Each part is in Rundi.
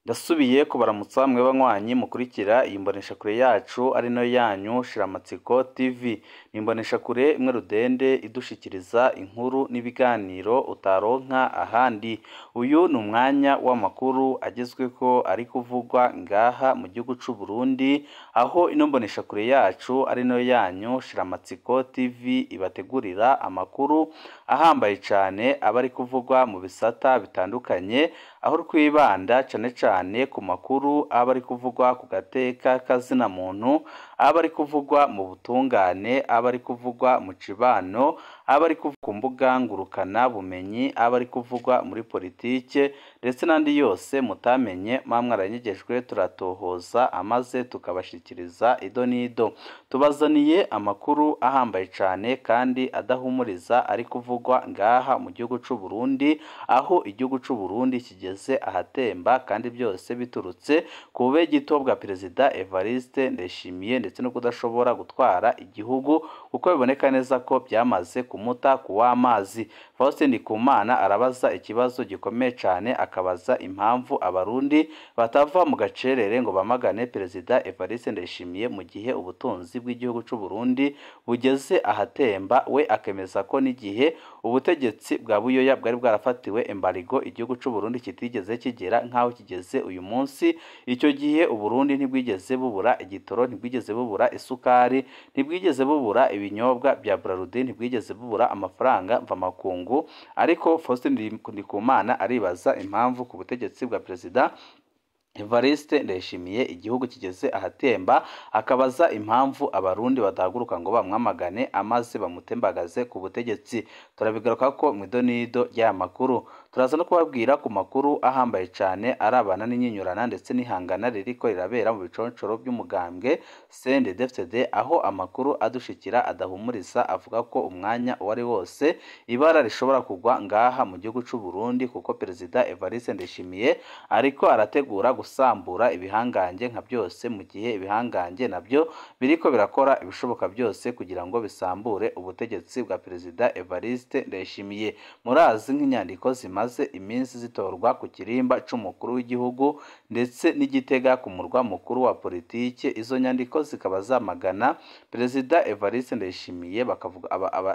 Ndasubiye kubaramutsa mwe banywanyi mukurikira iyi mboneshakure yacu ari no yanyu Shiramatsiko TV. Ni imboneshakure imwe rudende idushikiriza inkuru n'ibiganiro utaronka ahandi. Uyu ni umwanya w'amakuru agezweko ari kuvugwa ngaha mu gihugu c'u Burundi, aho ino mboneshakure yacu ari no yanyu Shiramatsiko TV ibategurira amakuru ahambaye cane aba ari kuvugwa mu bisata bitandukanye, aho twibanda cane ku makuru aba ari kuvugwa ku gateka kazina muntu, aba ari kuvugwa mu butungane, aba ari kuvugwa mu cibano, aba ari kuvugwa ku mbuga ngurukana bumenyi, aba ari kuvugwa muri politike ndetse n'andi yose mutamenye mwamwaranyegejwe turatohoza amaze tukabashikiriza ido nido. Tubazaniye amakuru ahambaye cane kandi adahumuriza ari kuvugwa ngaha mu gihugu c'u Burundi, aho igihugu c'u Burundi kigeze ahatemba kandi byose biturutse ku bube gito bwa Perezida Evariste Ndayishimiye ndetse no kudashobora gutwara igihugu, kuko biboneka neza ko byamaze kumuta ku w'amazi. Faustin Ndikumana arabaza ikibazo gikomeye cane, akabaza impamvu abarundi batava mu gacerere ngo bamagane Perezida Evariste Ndayishimiye mu gihe ubutunzi bw'igihugu c'u Burundi bugeze ahatemba. We akemeza ko n'igihe ubutegetsi bwa Buyoya bwari bwarafatiwe embarigo igihugu c'u Burundi kitigeze kigera nkaho kigeze uyu munsi. Icyo gihe Uburundi ntibwigeze bubura igitoro, ntibwigeze bubura isukari, ntibwigeze bubura ibinyobwa bya Braludi, ntibwigeze bubura amafaranga mvamakungu. Ariko Faustin Ndikumana aribaza impamvu ku butegetsi bwa Perezida Evariste Ndayishimiye igihugu kigeze ahatemba, akabaza impamvu abarundi badahaguruka ngo bamwamagane amaze bamutembagaze ku butegetsi. Turabigaruka ko mu idonido ry'aya makuru turaza no kubabwira ku makuru ahambaye cane arabana n'inyinyurana ndetse n'ihangana ririko rirabera mu biconcoro by'umugambwe CNDD-FDD, aho amakuru adushikira adahumuriza avuga ko umwanya wari wose ibara rishobora kugwa ngaha mu gihugu c'u Burundi, kuko Perezida Evariste Ndayishimiye ariko arategura gusambura ibihangange nka byose, mu gihe ibihangange nabyo biriko birakora ibishoboka byose kugira ngo bisambure ubutegetsi bwa Perezida Evariste Ndayishimiye. Murazi nk'inyandiko zimaze iminsi zitorwa ku kirimba c'umukuru w'igihugu ndetse n'igitega ku murwa mukuru wa politike. Izo nyandiko zikaba zamagana Perezida Evariste Ndayishimiye, bakavuga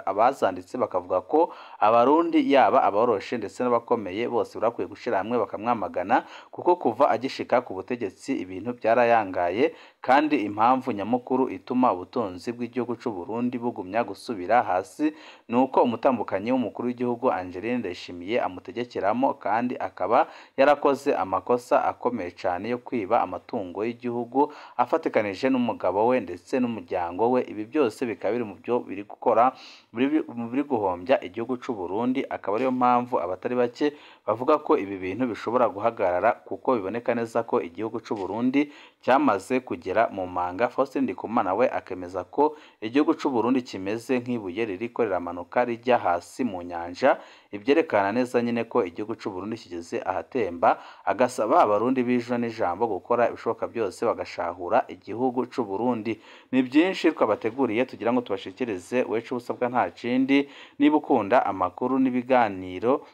abazanditse bakavuga ko abarundi yaba aboroshe ndetse n'abakomeye bose barakwiye gushira hamwe bakamwamagana, kuko kuva agishika ku butegetsi ibintu byarayangaye, kandi impamvu nyamukuru ituma ubutunzi bw'igihugu c'u Burundi bugumya gusubira hasi nuko umutambukanyi w'umukuru w'igihugu Angeline Ndayishimiye amutegekeramo, kandi akaba yarakoze amakosa akomeye cane yo kwiba amatungo y'igihugu afatikanije n'umugabo we ndetse n'umuryango we. Ibi byose bikaba biri mu byo biri gukora biri guhombya igihugu c'u Burundi. Akaba ariyo mpamvu abatari bake bavuga ko ibi bintu bishobora guhagarara, kuko biboneka neza ko igihugu c'u Burundi cyamaze kugera mu manga. Faustin Ndikumana we akemeza ko igihugu c'u Burundi kimeze nk'ibuye ririko riramanuka rijya hasi mu nyanja, ibyerekana neza nyine ko igihugu c'u Burundi kigeze ahatemba. Agasaba abarundi bijwe n'ijambo gukora ibishoboka byose bagashahura igihugu c'u Burundi. Ni byinshi twabateguriye tugira ngo tubashikirize, wecu usabwa nta kindi, niba ukunda amakuru n'ibiganiro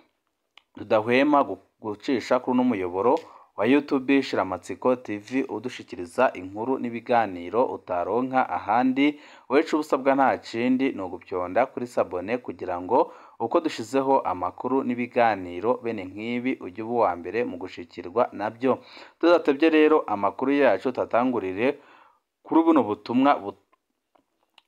tudahwema gucisha kuri uno muyoboro wa YouTube Shiramatsiko TV udushikiriza inkuru n'ibiganiro utaronka ahandi, wecu usabwa nta kindi ni ugupyonda kuri sabone kugira ngo uko dushizeho amakuru n'ibiganiro bene nk'ibi ujye uba uwa mbere mu gushikirwa nabyo. Tudatevye rero amakuru yacu tatangurire kuri buno butumwa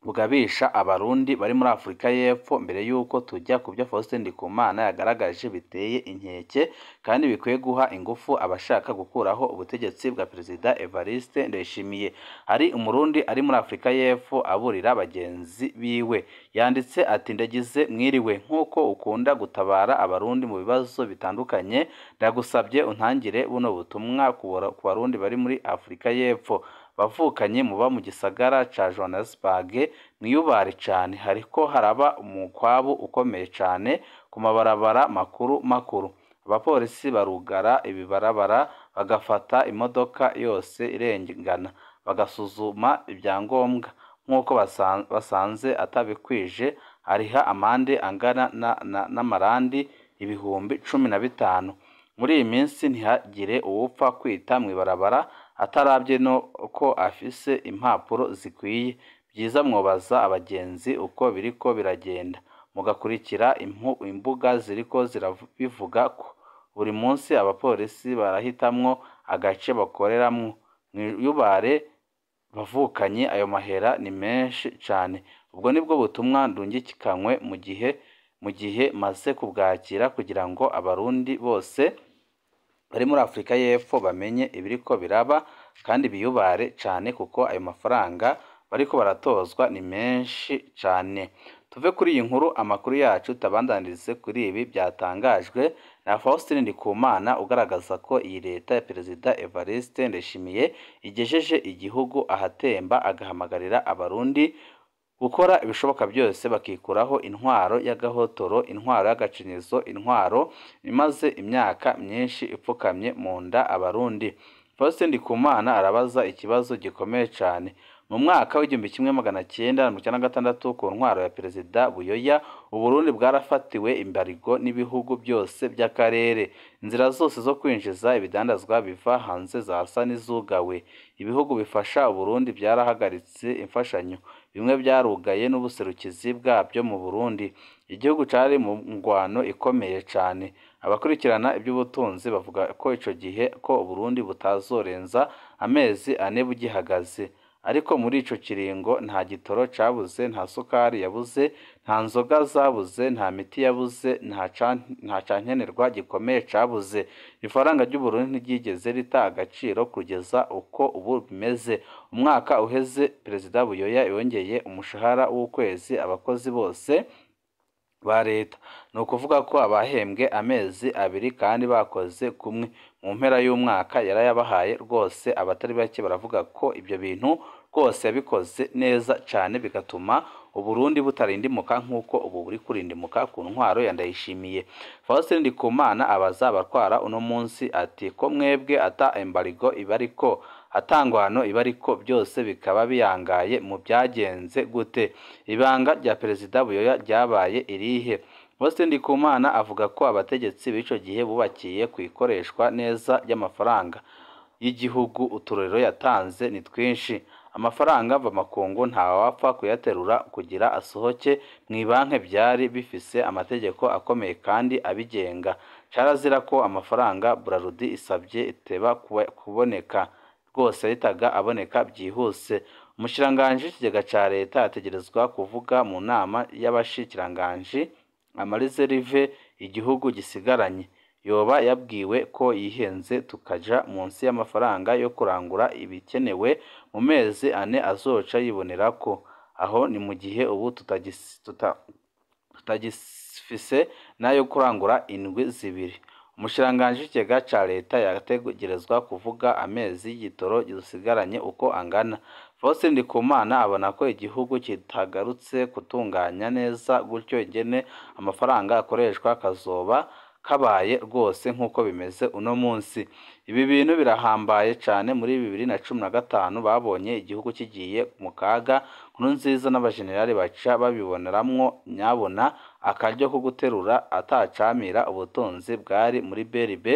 bugabisha abarundi bari muri Afrika y'Epfo, mbere yuko tujya ku byo Faustin Ndikumana yagaragaje biteye inkeke kandi bikwiye guha ingufu abashaka gukuraho ubutegetsi bwa Perezida Evariste Ndayishimiye. Hari umurundi ari muri Afrika y'Epfo aburira bagenzi biwe, yanditse ati: ndagize mwiriwe, nkuko ukunda gutabara abarundi mu bibazo bitandukanye, ndagusabye untangire buno butumwa ku barundi bari muri Afrika y'Epfo bavukanye muba mu gisagara ca Johannesburg. Mwiyubare cane, hariko haraba umukwabu ukomeye cane ku mabarabara makuru. Abapolisi barugara ibibarabara bagafata imodoka yose irengana, bagasuzuma ibyangombwa. Nk'uko basanze atabikwije, hariha amande angana n'amarandi ibihumbi 15. muri iyi minsi ntihagire uwupfa kwita mw'ibarabara atarabye no ko afise impapuro zikwiye. Byiza mwobaza abagenzi uko biriko biragenda, mugakurikira imbuga ziriko zirabivuga ko buri munsi abapolisi barahitamwo agace bakoreramwo. Mw'Iyubare bavukanye ayo mahera ni menshi cane. Ubwo nibwo butumwa ndungikanywe mu gihe maze kubwakira kugira ngo abarundi bose bari muri Afurika y'Epfo bamenye ibiriko biraba kandi biyubare cane kuko ayo mafaranga bariko baratozwa ni menshi cane. Tuve kuri iyi nkuru, amakuru yacu tabandanirize kuri ibi byatangajwe na Faustin Ndikumana ugaragaza ko iyi leta ya Perezida Evariste Ndayishimiye igejeje igihugu ahatemba, agahamagarira abarundi gukora ibishoboka byose bakikuraho intwaro y'agahotoro, intwaro y'agacinyizo, intwaro imaze imyaka myinshi ipfukamye mu nda abarundi. Faustin Ndikumana arabaza ikibazo gikomeye cyane. Mu mwaka w'1996 ku ntwaro ya Perezida Buyoya, Uburundi bwarafatiwe imbarigo n'ibihugu byose by'akarere. Inzira zose zo kwinjiza ibidandazwa biva hanze zasa n'izugawe. Ibihugu bifasha Uburundi byarahagaritse imfashanyo, bimwe byarugaye n'ubuserukizi bwabyo mu Burundi. Igihugu cari mu ngwano ikomeye cyane. Abakurikirana iby'ubutunzi bavuga ko ico gihe ko Uburundi butazorenza amezi 4 bugihagaze. Ariko muri ico kiringo nta gitoro cabuze, nta sukari yabuze, nta nzoga zabuze, nta miti yabuze, nta cankenerwa gikomeye cabuze. Ifaranga ry'Uburundi ntiryigeze rita agaciro kugeza uko ubu bimeze. Umwaka uheze Perezida Buyoya yongeye umushahara w'ukwezi abakozi bose ba leta. Ni ukuvuga ko abahembwe amezi 2 kandi bakoze kumwe. Mu mpera y'umwaka yarayabahaye rwose. Abatari bake baravuga ko ibyo bintu rwose yabikoze neza cyane bigatuma Uburundi butarindimuka nk'uko ubu buri kurindimuka ku ntwaro ya Ndayishimiye. Faustin Ndikumana abaza abatwara uno munsi ati ko mwebwe ata embarigo ibariko, atangwano ibariko, byose bikaba biyangaye, mu byagenze gute? Ibanga rya Perezida Buyoya ryabaye irihe? Faustin Ndikumana avuga ko abategetsi b'ico gihe bubakiye ku ikoreshwa neza y'amafaranga y'igihugu. Uturero yatanze ni twinshi. Amafaranga ava makungu ntawapfa kuyaterura kugira asohoke mw'ibanke, byari bifise amategeko akomeye kandi abigenga. Carazira ko amafaranga Brarudi isabye iteba kuboneka, rwose yitaga aboneka byihuse. Umushikiranganji w'ikigega ca leta ategerezwa kuvuga mu nama y'abashikiranganji amarizerive igihugu gisigaranye. Yoba yabwiwe ko yihenze tukaja munsi y'amafaranga yo kurangura ibikenewe mu mezi 4 azoca yibonerako. Aho ni mu gihe ubu tutagifise nayo kurangura indwi 2. Umushikiranganji w'ikigega ca leta yategerezwa kuvuga amezi y'igitoro gisigaranye uko angana. Faustin Ndikumana abona ko igihugu kitagarutse kutunganya neza gutyo ingene amafaranga akoreshwa kazoba kabaye rwose nk'uko bimeze uno munsi. Ibi bintu birahambaye cyane. Muri 2015 babonye igihugu kigiye mu kaga. Nkurunziza n'abajenerali baca babiboneramwo nyabona akaryo ko guterura atacamira ubutunzi bwari muri BRB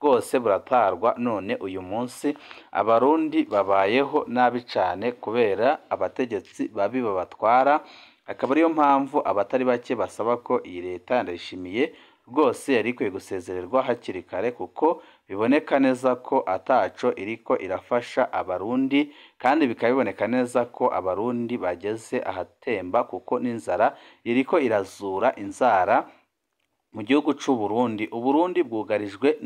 bwose buratarwa. None uyu munsi abarundi babayeho nabi cyane kubera abategetsi babi babatwara. Akaba ariyo mpamvu abatari bake basaba ko iyi leta Ndayishimiye rwose yari ikwiye gusezererwa hakiri kare, kuko biboneka neza ko ataco iriko irafasha abarundi, kandi bikabiboneka neza ko abarundi bageze ahatemba, kuko n'inzara iriko irazura inzara mu gihugu c'u Burundi. Uburundi bwugarijwe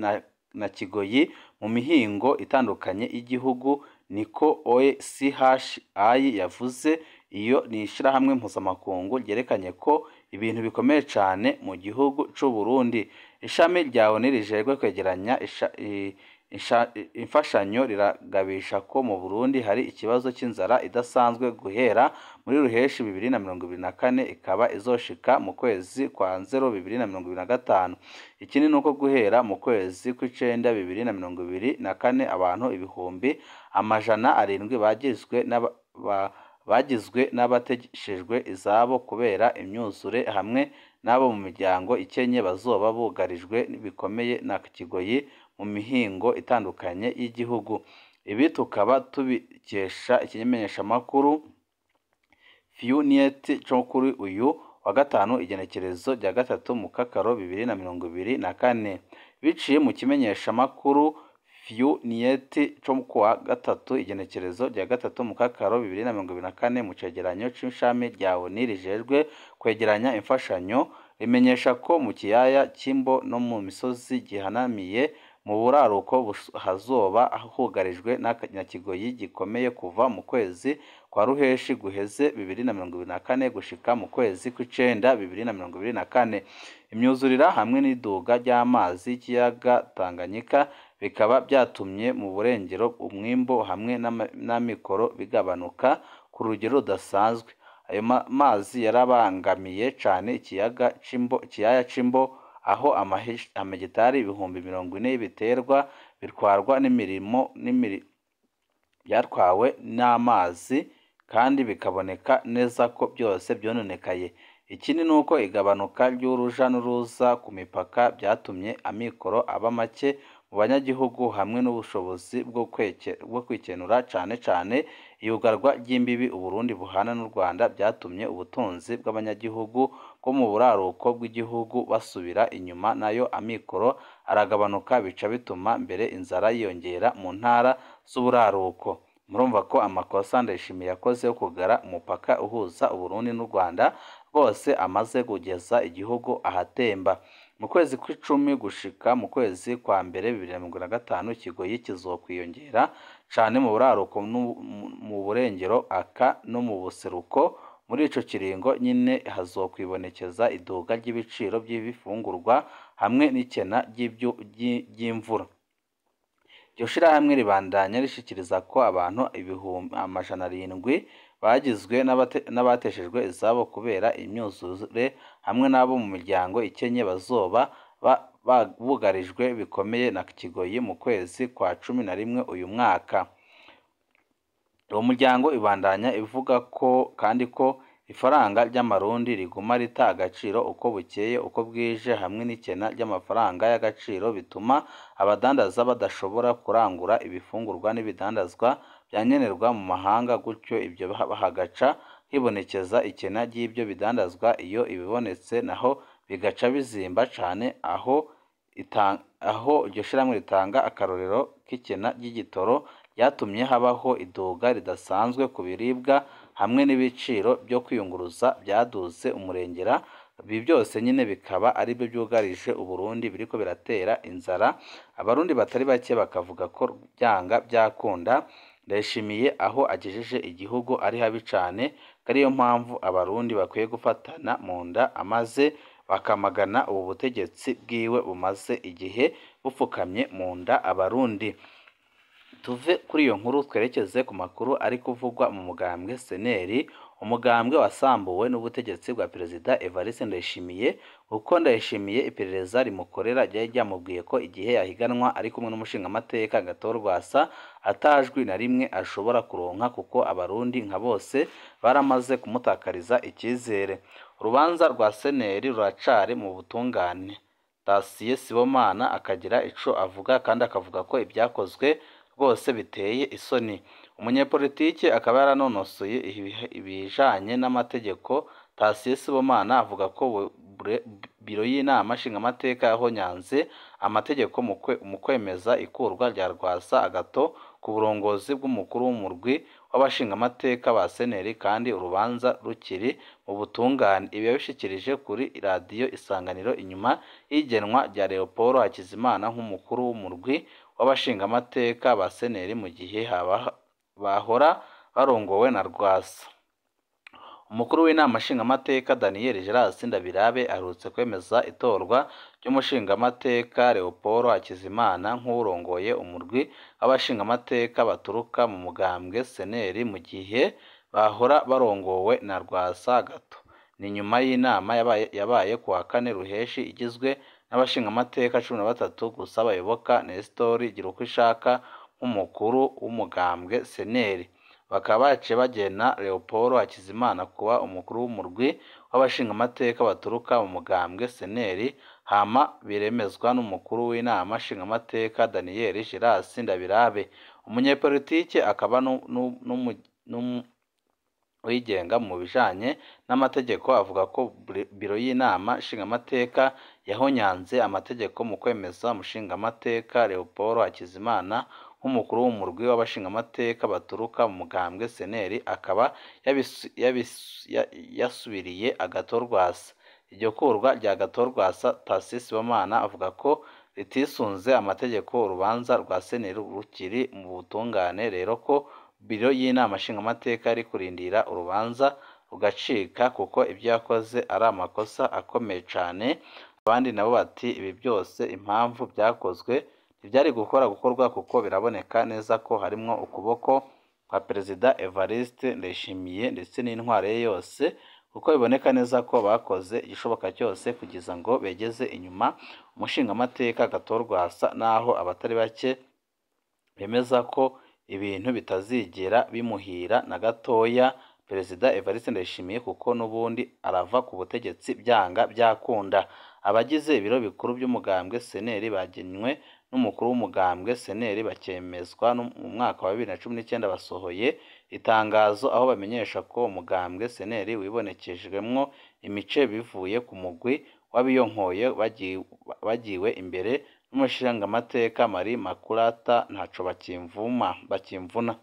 na kigoyi mu mihingo itandukanye y'igihugu, niko OCHI yavuze. Iyo ni ishirahamwe mpuzamakungu ryerekanye ko ibintu bikomeye cyane mu gihugu c'u Burundi. Ishami rya ONU rijejwe kwegeranya imfashanyo riragabisha ko mu Burundi hari ikibazo cy'inzara idasanzwe guhera muri Ruheshi 2024 ikaba izoshika mu kwezi kwa Nzero 2025. Ikindi nuko guhera mu kwezi kw'icenda 2024 abantu 700 bagizwe bagizwe n'abateshejwe izabo kubera imyuzure hamwe n'abo mu miryango ikenye bazoba bugarijwe bikomeye na kigoyi mu mihingo itandukanye y'igihugu. Ibi tukaba tubikesha ikimenyeshamakuru FEWNet cyo kuri uyu wa gatanu igenekerezo rya 3 Mukakaro 2024 biciye mu kimenyeshamakuru FEWNet cyo kuwa gatatu igenekerezo rya 3 Mukakaro 2024 mu cegeranyo c'ishami rya ONU rijejwe kwegeranya imfashanyo rimenyesha ko mu kiyaya cy'Imbo no mu misozi gihanamiye mu buraruko hazoba hugarijwe na kigoyi gikomeye kuva mu kwezi kwa Ruheshi guheze 2024 gushika mu kwezi kw'icenda 2024. Imyuzurira hamwe n'iduga ry'amazi y'ikiyaga Tanganyika bikaba byatumye mu burengero umwimbo hamwe n'amikoro bigabanuka ku rugero rudasanzwe. Ayo mazi yarabangamiye cyane ikiyaya c'Imbo aho amahegitari ibihumbi 40 y'ibiterwa bitwarwa byatwawe n'amazi kandi bikaboneka neza ko byose byononekaye. Ikindi nuko igabanuka ry'uruja n'uruza ku mipaka byatumye amikoro aba make mu banyagihugu hamwe n'ubushobozi bwo kwikenura cyane iyugarwa ry'imbibi Uburundi buhana n'u Rwanda byatumye ubutunzi bw'abanyagihugu bwo mu buraruko bw'igihugu basubira inyuma nayo amikoro aragabanuka bica bituma mbere inzara yiyongera mu ntara z'uburaruko. Murumva ko amakosa Ndayishimiye yakoze yo kugara umupaka uhuza Uburundi n'u Rwanda rwose amaze kugeza igihugu ahatemba. Mu kwezi kw'icumi gushika mu kwezi kwa mbere 2025 ikigoyi kizokwiyongera cane mu buraruko mu burengero aka no mu buseruko. Muri ico kiringo nyine hazokwibonekeza iduga ry'ibiciro by'ibifungurwa hamwe n'ikena ry'imvura. Iryo shirahamwe ribandanya rishikiriza ko abantu 700 bagizwe n'abateshejwe izabo kubera imyuzure hamwe n'abo mu miryango ikenye bazoba bugarijwe bikomeye na kigoyi mu kwezi kwa 11 uyu mwaka. Uwo muryango ibandanya ivuga ko kandi ko ifaranga ry'amarundi riguma rita agaciro uko bukeye uko bwije hamwe n'ikena ry'amafaranga y'agaciro bituma abadandaza badashobora kurangura ibifungurwa n'ibidandazwa byankenerwa mu mahanga, gutyo ibyo hagaca hibonekeza ikena ry'ibyo bidandazwa. Iyo ibibonetse naho bigaca bizimba cyane aho iryo shirahamwe ritanga akarorero k'ikena ry'igitoro ryatumye habaho iduga ridasanzwe ku biribwa hamwe n'ibiciro byo kwiyunguruza byaduze umurengera. Ibi byose nyine bikaba ari byo byugarije Uburundi biriko biratera inzara. Abarundi batari bake bakavuga ko byanga byakunda Ndayishimiye aho agejeje igihugu ari habi cyane, ariyo mpamvu abarundi bakwiye gufatana mu nda amaze bakamagana ubu butegetsi bwiwe bumaze igihe bupfukamye mu nda abarundi. Tuve kuri iyo nkuru twerekeze ku makuru ari kuvugwa mu mugambwe Seneri, umugambwe wasambuwe n'ubutegetsi bwa Perezida Evariste Ndayishimiye. Uko Ndayishimiye iperereza rimukorera ryari ryamubwiye ko igihe yahiganwa ari kumwe n'umushingamateka Agathon Rwasa atajwi na rimwe ashobora kuronka kuko abarundi nka bose baramaze kumutakariza icyizere. Urubanza rwa Seneri ruracari mu butungane. Tasiye Sibomana akagira ico avuga kandi akavuga ko ibyakozwe rwose biteye isoni. Umunyepolitike akaba yaranonosoye ibijanye n'amategeko. Tasiye Sibomana avuga ko biro y'inama nshingamateka yahonyanze amategeko mu kwemeza ikurwa rya Rwasa Agathon ku burongozi bw'umukuru w'umurwi w'abashingamateka ba Seneri kandi urubanza rukiri mu butungane. Ibi yabishikirije kuri radiyo Isanganiro inyuma y'igenwa rya Leopold Hakizimana nk'umukuru w'umurwi w'abashingamateka ba Seneri mu gihe bahora barongowe na Rwasa. Umukuru w'inama nshingamateka Daniel Geras Ndabirabe aherutse kwemeza itorwa ry'umushingamateka Leopold Hakizimana nk'urongoye umurwi w'abashingamateka baturuka mu mugambwe Seneri mu gihe bahora barongowe na Rwasa Agathon. Ni nyuma y'inama yabaye ku wa 4 Ruheshi igizwe n'abashingamateka 13 gusa bayoboka Nestor Girukwishaka nk'umukuru w'umugambwe Seneri. bakaba baciye bagena Leopold Hakizimana kuba umukuru w'umurwi w'abashingamateka baturuka mu mugambwe SNL, hama biremezwa n'umukuru w'inama nshingamateka Daniel Girasi Ndabirabe. Umunyepolitike akaba wigenga mu bijanye n'amategeko avuga ko biro y'inama nshingamateka yahonyanze amategeko mu kwemeza umushingamateka Leopold Hakizimana nk'umukuru w'umurwi w'abashingamateka baturuka mu mugambwe SNL, akaba yasubiriye Agathon Rwasa. Iryo kurwa rya Agathon Rwasa Tharcisse Sibomana avuga ko ritisunze amategeko, urubanza rwa SNL rukiri mu butungane, rero ko biro y'inama nshingamateka ari kurindira urubanza rugacika kuko ibyo yakoze ari amakosa akomeye cyane. Abandi nabo bati ibi byose impamvu byakozwe ntibyari gukorwa kuko biraboneka neza ko harimo ukuboko kwa Perezida Evariste Ndayishimiye ndetse n'intwaro ye yose, kuko biboneka neza ko bakoze igishoboka cyose kugiza ngo begeze inyuma umushingamateka Agathon Rwasa, naho abatari bake bemeza ko ibintu bitazigera bimuhira na gatoya Perezida Evariste Ndayishimiye, kuko n'ubundi arava ku butegetsi byanga byakunda. Abagize ibiro bikuru by'umugambwe SNL bagenywe n'umukuru w'umugambwe SNL bakemezwa mu mwaka wa 2019 basohoye itangazo aho bamenyesha ko umugambwe SNL wibonekejwemwo imice bivuye ku mugwi w'abiyonkoye bagiwe imbere n'umushingamateka Marie Makulata ntaco bakimvuna.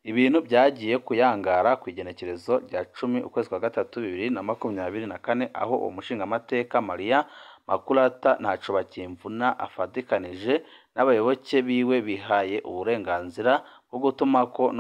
Ibintu byagiye kuyangara ku igenekerezo rya 10 ukwezi kwa gatatu 2024, aho uwo mushingamateka Maria Makulata ntaco bakimvuna afatikanije n'abayoboke biwe bihaye uburenganzira bwo gutumako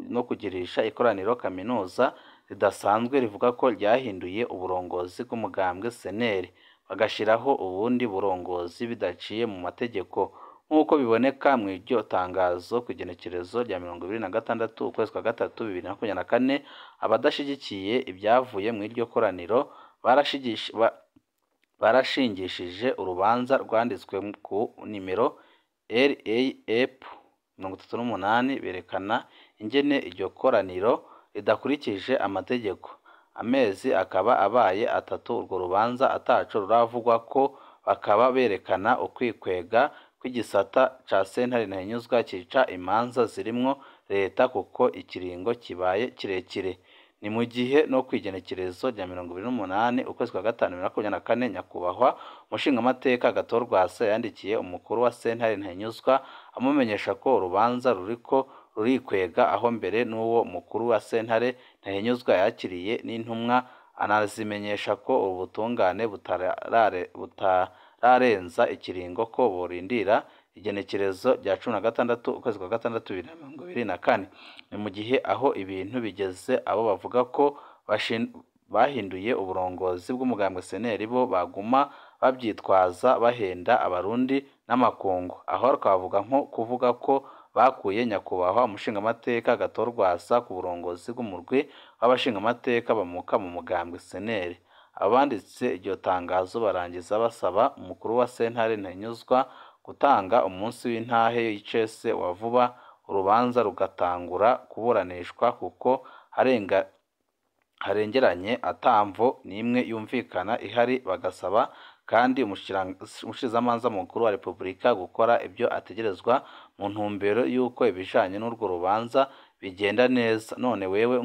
no kugirisha ikoraniro kaminuza ridasanzwe rivuga ko ryahinduye uburongozi bw'umugambwe SNL bagashiraho ubundi burongozi bidaciye mu mategeko. Nk'uko biboneka mu iryo tangazo ku igenekerezo rya 26 ukwezi kwa gatatu 2024, abadashigikiye ibyavuye mu iryo koraniro barashingishije urubanza rwanditswe ku nimero RAF 38 berekana ingene iryo koraniro ridakurikije amategeko. Amezi akaba abaye 3 urwo rubanza ataco ruravugwa ko, bakaba berekana ukwikwega kw'igisata ca sentare ntahinyuzwa cica imanza zirimwo leta kuko ikiringo kibaye kirekire. Ni mu gihe no kwigenekerezo rya 28 ukwezi kwa gatanu 2024 nyakubahwa umushingamateka Agathon Rwasa yandikiye umukuru wa sentare ntahinyuzwa amumenyesha ko urubanza ruriko rurikwega, aho mbere n'uwo mukuru wa sentare ntahinyuzwa yakiriye n'intumwa anazimenyesha ko ubutungane butararenza ikiringo ko borindira igenekerezo rya 16 ukwezi kwa gatandatu 2024. Ni mu gihe aho ibintu bigeze abo bavuga ko bahinduye uburongozi bw'umugambwe SNL bo baguma babyitwaza bahenda abarundi n'amakungu, aho twavuga nko kuvuga ko bakuye nyakubahwa umushingamateka Agathon Rwasa ku burongozi bw'umurwi w'abashingamateka bamuka mu mugambwe SNL. Abanditse iryo tangazo barangiza basaba umukuru wa sentare ntahinyuzwa gutanga umunsi w'intahe y'icese wa vuba urubanza rugatangura kuburanishwa kuko harengeranye atamvo n'imwe yumvikana ihari, bagasaba kandi umushikizamanza mukuru wa Repubulika gukora ibyo ategerezwa mu ntumbero y'uko ibijanye n'urwo rubanza bigenda neza. None wewe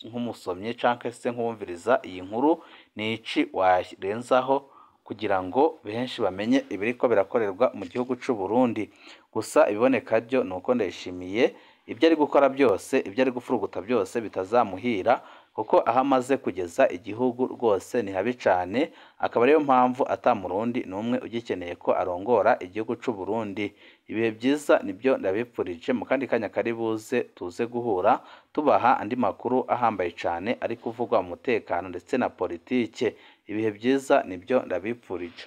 nk'umusomyi canke se nk'uwumviriza iyi nkuru nici warenzaho kugira ngo benshi bamenye ibiriko birakorerwa mu gihugu c'u Burundi? Gusa ibiboneka byo nuko Ndayishimiye ibyo ari gukora byose, ibyo ari gufuruguta byose bitazamuhira, kuko aho amaze kugeza igihugu rwose ni habi cane, akaba ariyo mpamvu atamurundi n'umwe ugikeneye ko arongora igihugu c'u Burundi. Ibihe byiza nibyo ndabipfurije, mu kandi kanya kari buze tuze guhura tubaha andi makuru ahambaye cane ari kuvugwa mu mutekano ndetse na politike. Ibihe byiza nibyo ndabipfurije.